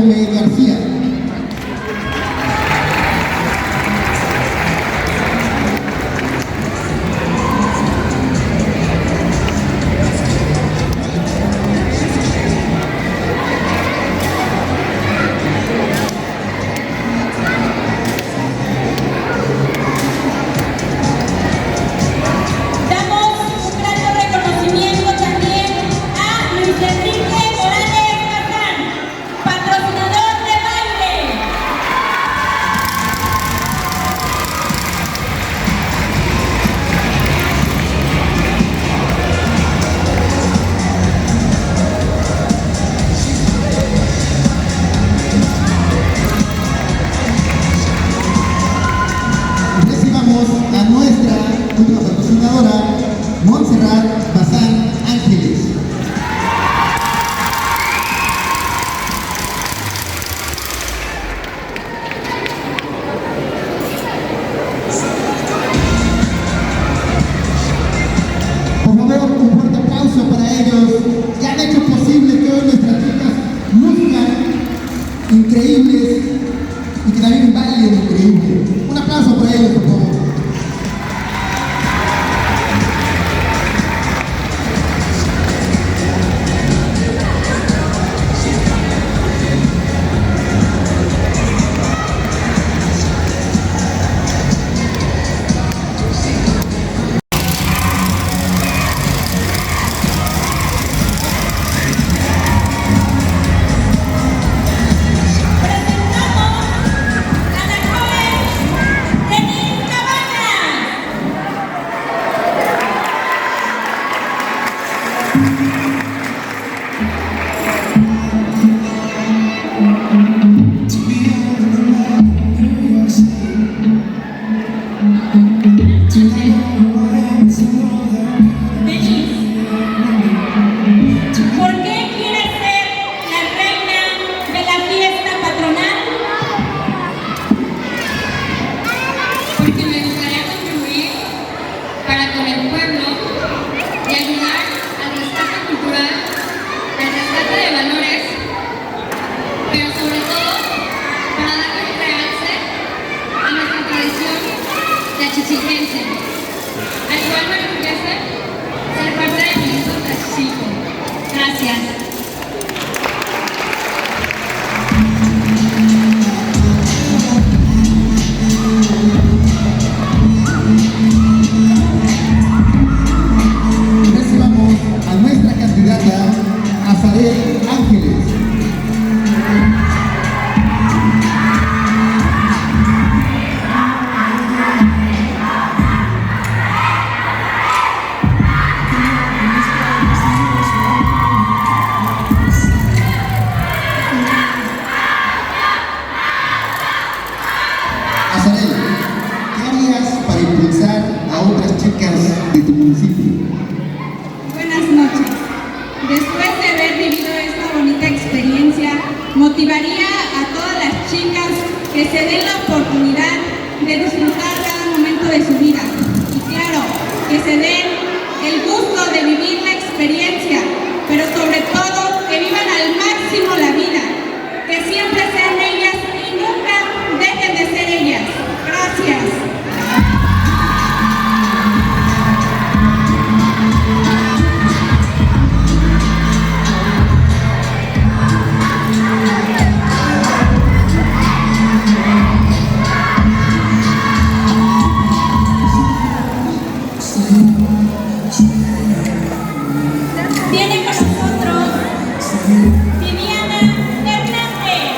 Jacome García. A nuestra última patrocinadora, Montserrat Bazán Ángeles. Por favor, un fuerte aplauso para ellos, que han hecho posible que hoy nuestras chicas luzcan increíbles y que también bailen increíble. Un aplauso para ellos, por favor. Motivaría a todas las chicas que se den la oportunidad de disfrutar cada momento de su vida y claro, que se den el gusto de vivir la experiencia, pero sobre todo que vivan al máximo la vida, que siempre sean ellas y nunca dejen de ser ellas. Gracias. Viene con nosotros Viviana Hernández.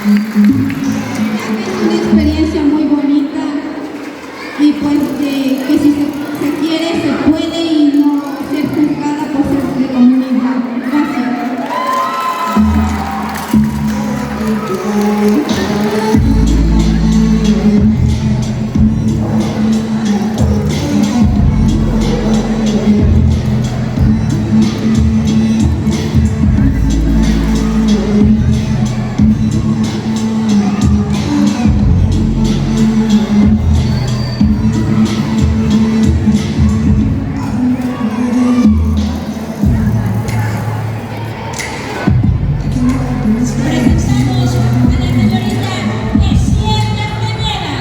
Es una experiencia muy bonita y pues que si se quiere se puede y no ser juzgada por ser de comunidad. Gracias. Presentamos a la señorita Esiel Castañeda.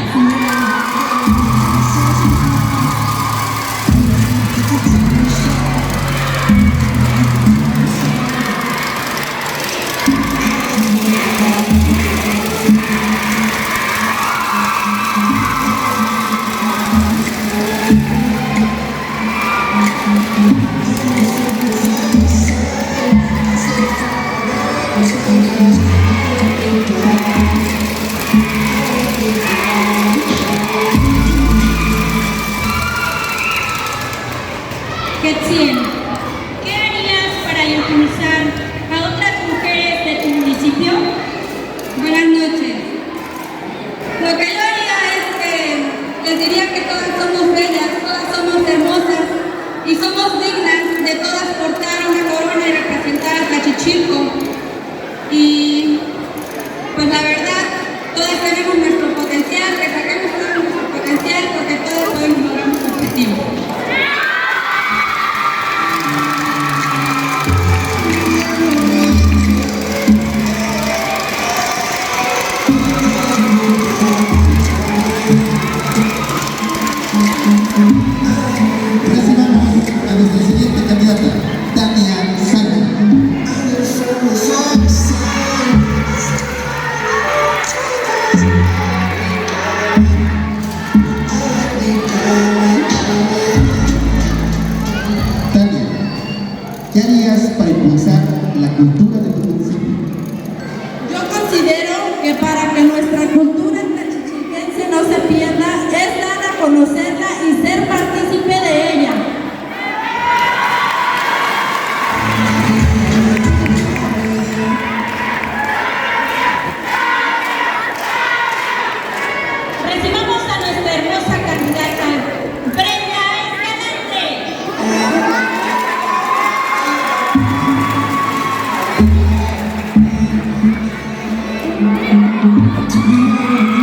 Quetzien, ¿qué harías para impulsar a otras mujeres de tu municipio? Buenas noches. Lo que yo haría es que les diría que todas somos bellas, todas somos hermosas y somos dignas de todas portar una corona y representar a Tlachichilco. Y pues la verdad, todas tenemos nuestro potencial, que saquemos todo nuestro potencial porque todos hoy logramos objetivos. Recibamos a nuestra siguiente candidata, Tania Salvo. Tania, ¿qué harías para impulsar la cultura de tu municipio? Yo considero que para que nuestra cultura tlachichilquense no se pierda, es dar a conocerla y ser partícipe de ella. Recibamos a nuestra hermosa candidata, Brenda Escalante. To be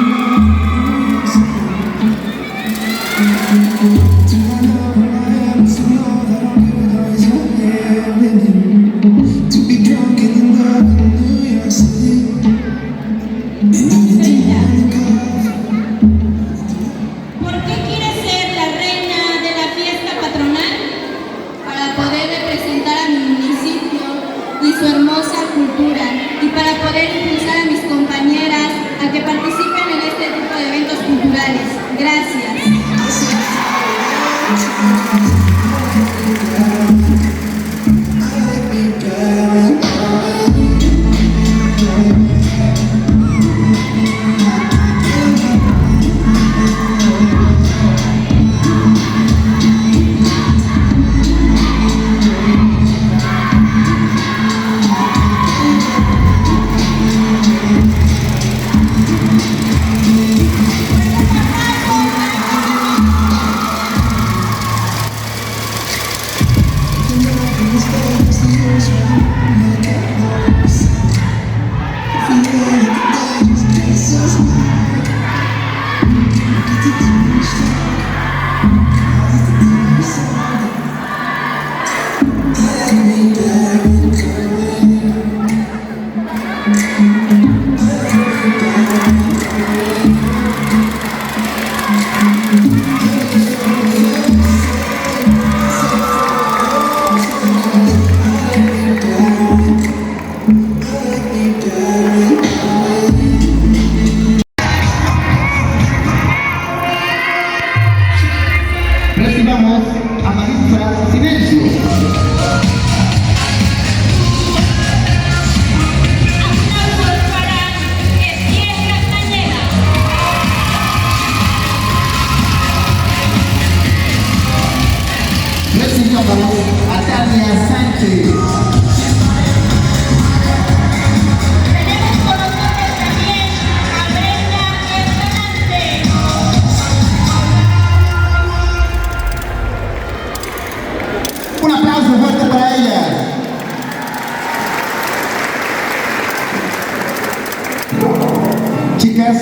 Chicas,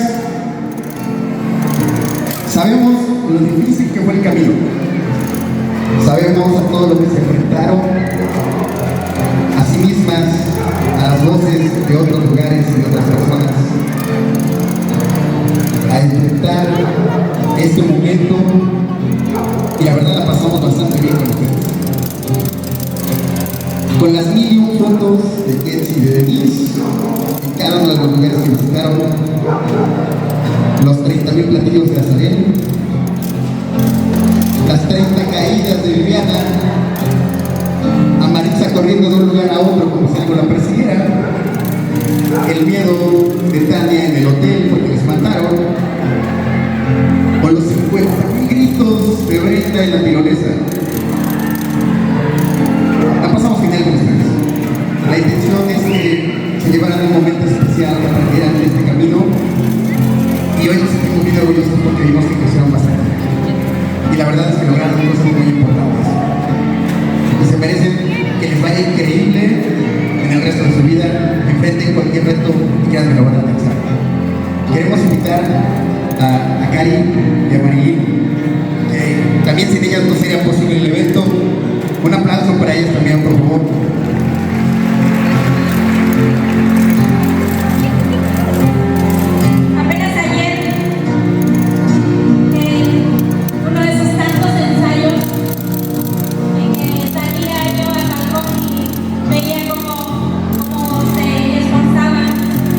sabemos lo difícil que fue el camino. Sabemos a todo lo que se enfrentaron, a sí mismas, a las voces de otros lugares y de otras personas, a enfrentar este momento, y la verdad la pasamos bastante bien con ustedes. Con las 1001 fotos de Ketsi y de Denise en cada uno de los lugares que visitaron, los 30,000 platillos de Azarel, las 30 caídas de Viviana, a Maritza corriendo de un lugar a otro como si algo la persiguiera, el miedo de Tania en el hotel porque les mataron, o los 50,000 gritos de Brenda en la tirolesa. La pasamos genial con ustedes. La intención es que se llevaran un momento especial, que aprendieran de este camino, y hoy nos sentimos muy orgullosos porque vimos que crecieron bastante. Y la verdad es que lograron cosas muy importantes. Y se merecen que les vaya increíble en el resto de su vida, que enfrenten cualquier reto y quieran que lo van a alcanzar. Queremos invitar a Cari y a Marilyn, que también sin ellas no sería posible el evento. Un aplauso para ellas también, por favor. Apenas ayer, en uno de esos tantos ensayos, en que salía yo al balcón y veía cómo se esforzaban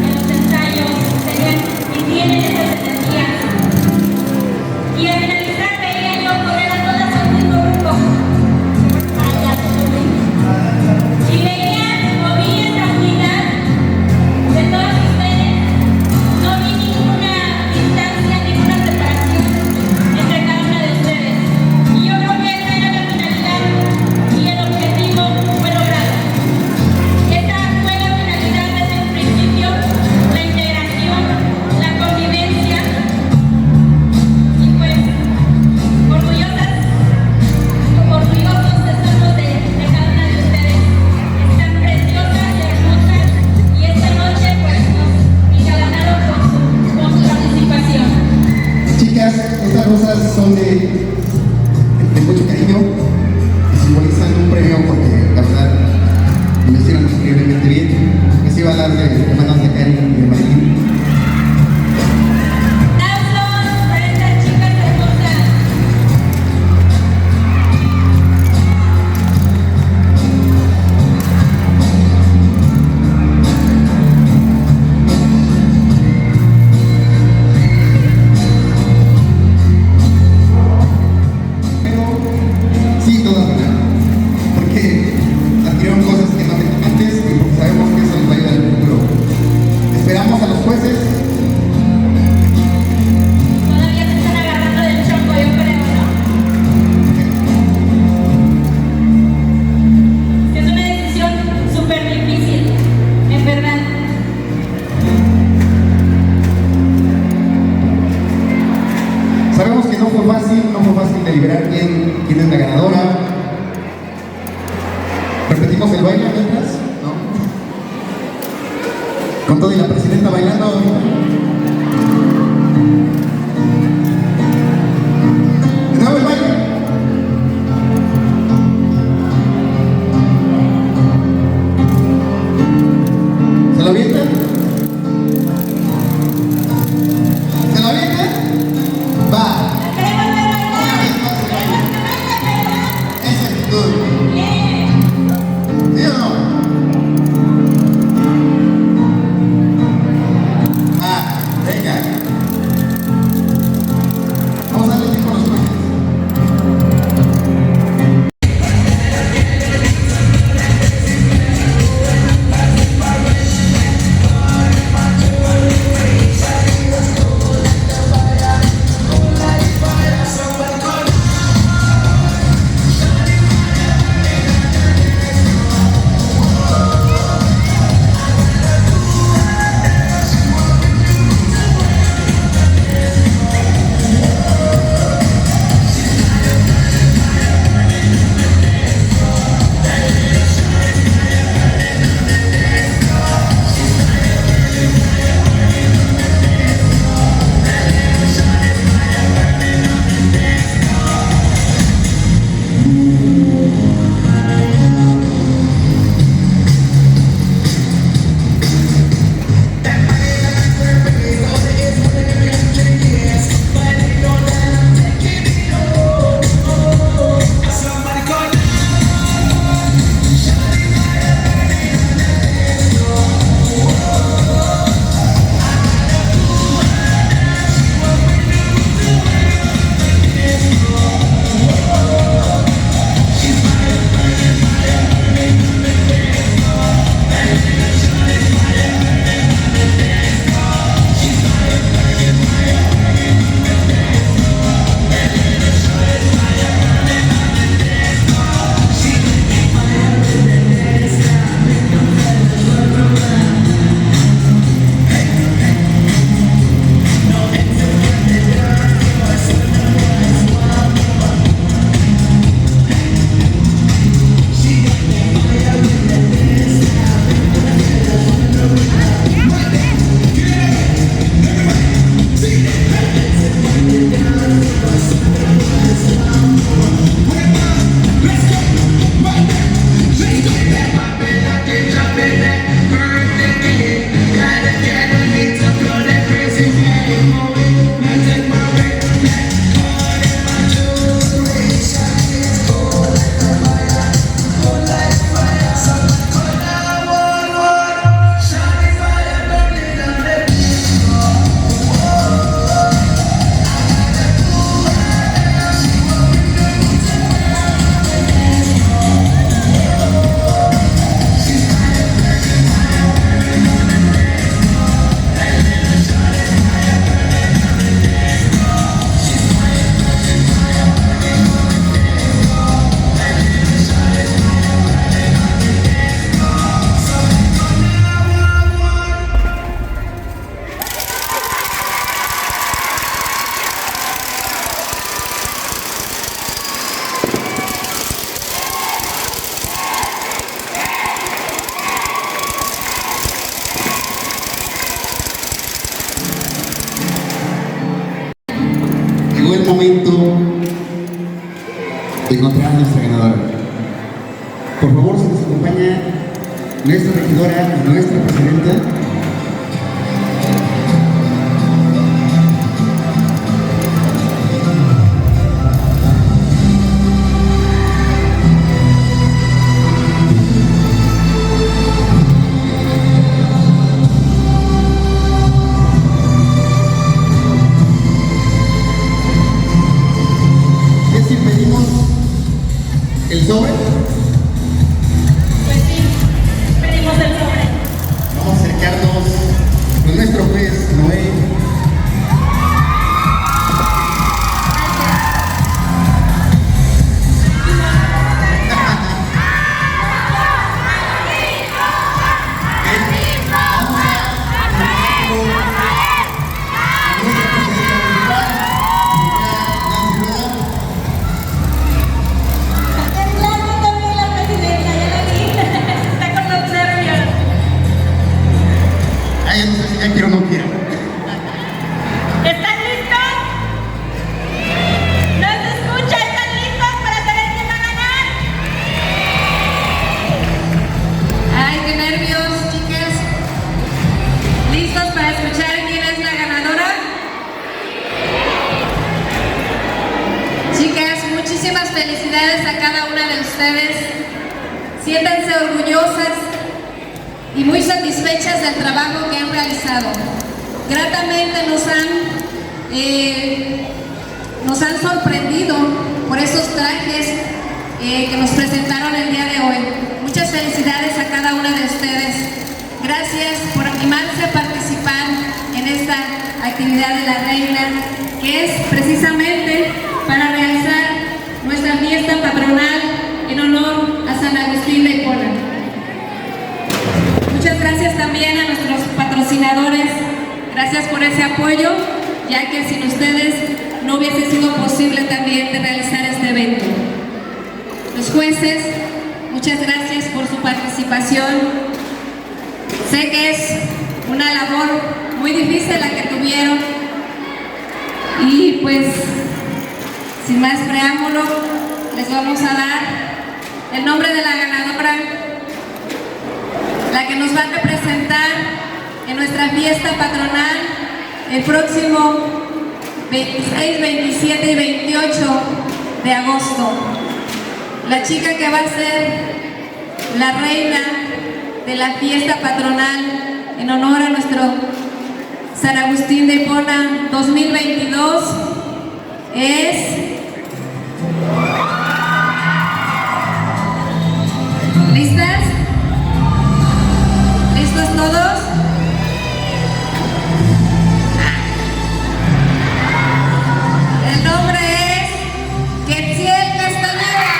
en los ensayos, tenían y tienen esas energías. Y al finalizar veía yo correr a todas al mismo grupo. Y veía o vi esa unidad de todos ustedes, no vi ninguna distancia, ninguna separación entre cada una de ustedes. Y yo creo que esa era la finalidad y el objetivo fue logrado. Esa fue la finalidad desde el principio, la integración, la convivencia. Y pues, orgullosas, orgullosos estamos de cada una de ustedes. Están preciosas, hermosas, y esta noche pues nos engalanaron con su participación. Chicas, estas rosas son de mucho cariño y simbolizan un premio porque la verdad lo hicieron increíblemente bien. Les iba a hablar de manos de Cari y de Marilyn. ¡Aplausos para estas chicas hermosas! Pero sí, todas ganaron. Porque adquirieron cosas que no tenían antes y porque sabemos que eso nos va a ayudar en el futuro. Esperamos a los jueces. Todavía se están agarrando del chonco, yo creo, ¿no? Es una decisión súper difícil, en verdad. Sabemos que no fue fácil deliberar quién es la ganadora. Repetimos el baile mientras, ¿no? Con todo y la presidenta bailando ahorita. De nuevo el baile. ¿Se lo avientan? ¿Se lo avientan? Va. ¡Queremos ver bailar! ¡Queremos que baile, Esa actitud. ¿verdad? ¡Bien! ¿Sí o no? momento de encontrar a nuestra ganadora. Por favor, si nos acompaña nuestra regidora, nuestra presidenta. ¿El sobre? Pues sí, pedimos el sobre. Vamos a acercarnos con nuestro juez Noé. Ya quiero, no quiero. ¿Están listos? ¿No se escucha? ¿Están listos para saber quién va a ganar? Ay, qué nervios, chicas. ¿Listos para escuchar quién es la ganadora? Chicas, muchísimas felicidades a cada una de ustedes. Siéntanse orgullosas y muy satisfechas del trabajo que han realizado. Gratamente nos han sorprendido por esos trajes que nos presentaron el día de hoy. Muchas felicidades a cada una de ustedes. Gracias por animarse a participar en esta actividad de la reina, que es precisamente para realizar nuestra fiesta patronal en honor a San Agustín de Hipona. Muchas gracias también a nuestros patrocinadores, gracias por ese apoyo, ya que sin ustedes no hubiese sido posible también de realizar este evento. Los jueces, muchas gracias por su participación. Sé que es una labor muy difícil la que tuvieron y pues sin más preámbulo les vamos a dar el nombre de la ganadora, la que nos va a representar en nuestra fiesta patronal el próximo 26, 27 y 28 de agosto. La chica que va a ser la reina de la fiesta patronal en honor a nuestro San Agustín de Hipona 2022 es... ¿Listas? ¿Listos todos? El nombre es Quetziel Castañeda.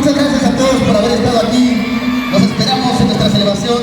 Muchas gracias a todos por haber estado aquí. Los esperamos en nuestra celebración